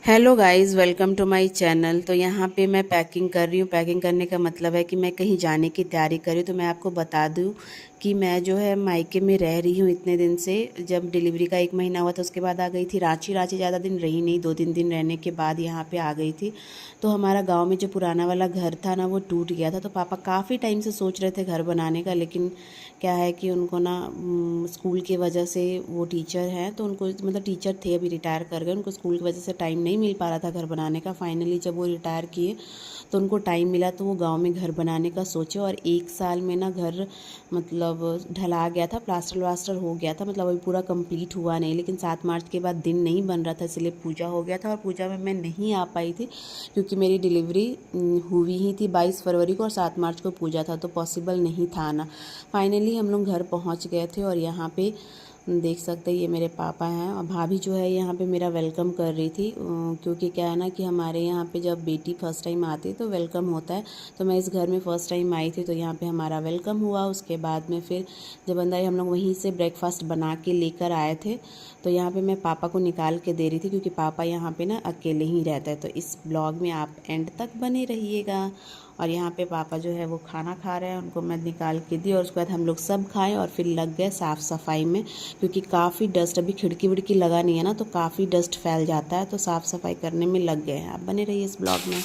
Hello guys, welcome to my channel. तो यहाँ पे मैं पैकिंग कर रही हूँ। पैकिंग करने का मतलब है कि मैं कहीं जाने की तैयारी कर रही हूँ। तो मैं आपको बता दूँ कि मैं जो है मायके में रह रही हूँ इतने दिन से। जब डिलीवरी का 1 महीना हुआ था उसके बाद आ गई थी रांची। ज़्यादा दिन रही नहीं, 2-3 दिन रहने के बाद यहाँ पे आ गई थी। तो हमारा गांव में जो पुराना वाला घर था ना, वो टूट गया था। तो पापा काफ़ी टाइम से सोच रहे थे घर बनाने का, लेकिन क्या है कि उनको ना स्कूल की वजह से, वो टीचर हैं तो उनको मतलब टीचर थे, अभी रिटायर कर गए, उनको स्कूल की वजह से टाइम नहीं मिल पा रहा था घर बनाने का। फाइनली जब वो रिटायर किए तो उनको टाइम मिला तो वो गांव में घर बनाने का सोचे। और 1 साल में ना घर मतलब ढला गया था, प्लास्टर वास्टर हो गया था, मतलब अभी पूरा कंप्लीट हुआ नहीं। लेकिन 7 मार्च के बाद दिन नहीं बन रहा था, इसलिए पूजा हो गया था। और पूजा में मैं नहीं आ पाई थी क्योंकि मेरी डिलीवरी हुई ही थी 22 फरवरी को और 7 मार्च को पूजा था, तो पॉसिबल नहीं था आना। फाइनली हम लोग घर पहुंच गए थे। और यहाँ पे देख सकते हैं, ये मेरे पापा हैं और भाभी जो है यहाँ पे मेरा वेलकम कर रही थी। क्योंकि क्या है ना कि हमारे यहाँ पे जब बेटी फर्स्ट टाइम आती है तो वेलकम होता है। तो मैं इस घर में फ़र्स्ट टाइम आई थी तो यहाँ पे हमारा वेलकम हुआ। उसके बाद में फिर जब अंदर हम लोग वहीं से ब्रेकफास्ट बना के लेकर आए थे। तो यहाँ पे मैं पापा को निकाल के दे रही थी क्योंकि पापा यहाँ पे ना अकेले ही रहते हैं। तो इस ब्लॉग में आप एंड तक बने रहिएगा। और यहाँ पे पापा जो है वो खाना खा रहे हैं, उनको मैं निकाल के दी और उसके बाद हम लोग सब खाएं और फिर लग गए साफ़ सफाई में। क्योंकि काफ़ी डस्ट, अभी खिड़की विड़की लगा नहीं है ना, तो काफ़ी डस्ट फैल जाता है, तो साफ़ सफाई करने में लग गए हैं। आप बने रहिए इस ब्लॉग में।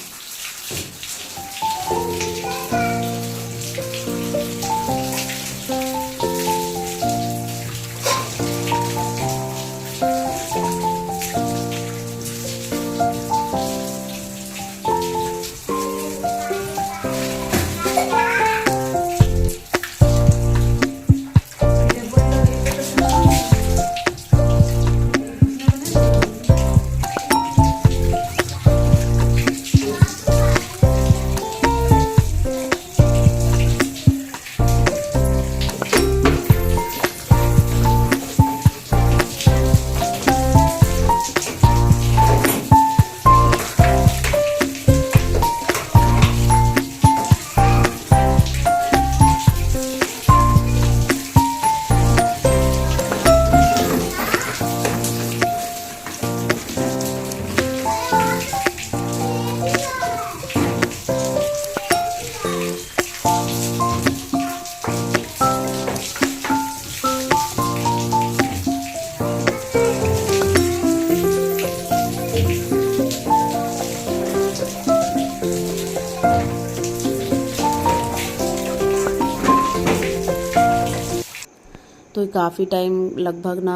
तो काफ़ी टाइम, लगभग ना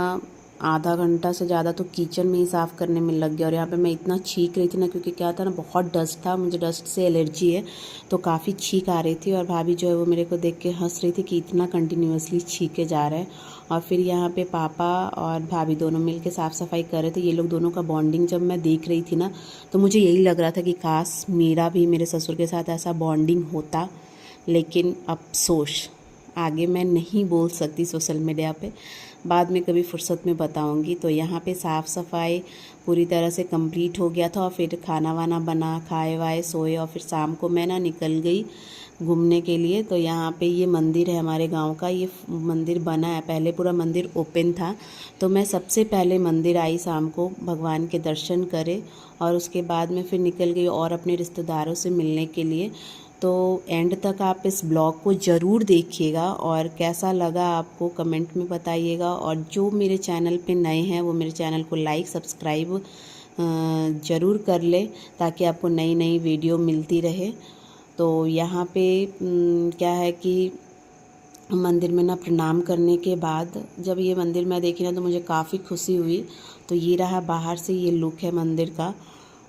आधा घंटा से ज़्यादा तो किचन में ही साफ़ करने में लग गया। और यहाँ पे मैं इतना छींक रही थी ना, क्योंकि क्या था ना, बहुत डस्ट था, मुझे डस्ट से एलर्जी है, तो काफ़ी छींक आ रही थी। और भाभी जो है वो मेरे को देख के हंस रही थी कि इतना कंटिन्यूअसली छींके जा रहे हैं। और फिर यहाँ पे पापा और भाभी दोनों मिल के साफ़ सफाई कर रहे थे। ये लोग दोनों का बॉन्डिंग जब मैं देख रही थी ना, तो मुझे यही लग रहा था कि काश मेरा भी मेरे ससुर के साथ ऐसा बॉन्डिंग होता। लेकिन अफसोस, आगे मैं नहीं बोल सकती सोशल मीडिया पे, बाद में कभी फुर्सत में बताऊंगी। तो यहाँ पे साफ़ सफाई पूरी तरह से कंप्लीट हो गया था और फिर खाना वाना बना, खाए वाए, सोए। और फिर शाम को मैं ना निकल गई घूमने के लिए। तो यहाँ पे ये मंदिर है हमारे गांव का, ये मंदिर बना है, पहले पूरा मंदिर ओपन था। तो मैं सबसे पहले मंदिर आई शाम को, भगवान के दर्शन करे और उसके बाद में फिर निकल गई और अपने रिश्तेदारों से मिलने के लिए। तो एंड तक आप इस ब्लॉग को ज़रूर देखिएगा और कैसा लगा आपको कमेंट में बताइएगा। और जो मेरे चैनल पे नए हैं वो मेरे चैनल को लाइक सब्सक्राइब ज़रूर कर ले, ताकि आपको नई नई वीडियो मिलती रहे। तो यहाँ पे क्या है कि मंदिर में ना प्रणाम करने के बाद जब ये मंदिर मैं देखी ना, तो मुझे काफ़ी खुशी हुई। तो ये रहा बाहर से ये लुक है मंदिर का।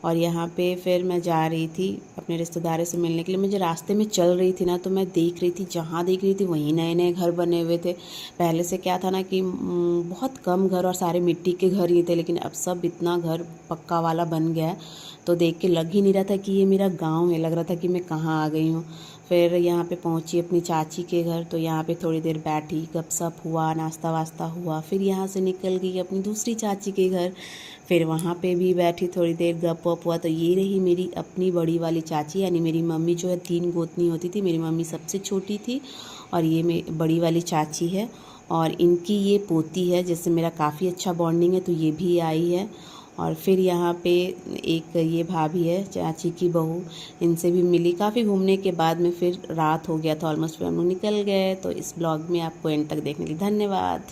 और यहाँ पे फिर मैं जा रही थी अपने रिश्तेदारों से मिलने के लिए। मुझे रास्ते में चल रही थी ना, तो मैं देख रही थी, जहाँ देख रही थी वहीं नए नए घर बने हुए थे। पहले से क्या था ना कि बहुत कम घर और सारे मिट्टी के घर ही थे, लेकिन अब सब इतना घर पक्का वाला बन गया है। तो देख के लग ही नहीं रहा था कि ये मेरा गाँव है, लग रहा था कि मैं कहाँ आ गई हूँ। फिर यहाँ पे पहुँची अपनी चाची के घर। तो यहाँ पे थोड़ी देर बैठी, गपशप हुआ, नाश्ता वास्ता हुआ। फिर यहाँ से निकल गई अपनी दूसरी चाची के घर, फिर वहाँ पे भी बैठी, थोड़ी देर गप वप हुआ। तो ये रही मेरी अपनी बड़ी वाली चाची, यानी मेरी मम्मी जो है 3 गोतनी होती थी, मेरी मम्मी सबसे छोटी थी और ये मेरी बड़ी वाली चाची है। और इनकी ये पोती है जिससे मेरा काफ़ी अच्छा बॉन्डिंग है, तो ये भी आई है। और फिर यहाँ पे एक ये भाभी है चाची की बहू, इनसे भी मिली। काफ़ी घूमने के बाद में फिर रात हो गया था ऑलमोस्ट, फिर हम लोग निकल गए। तो इस ब्लॉग में आपको एंड तक देखने के लिए धन्यवाद।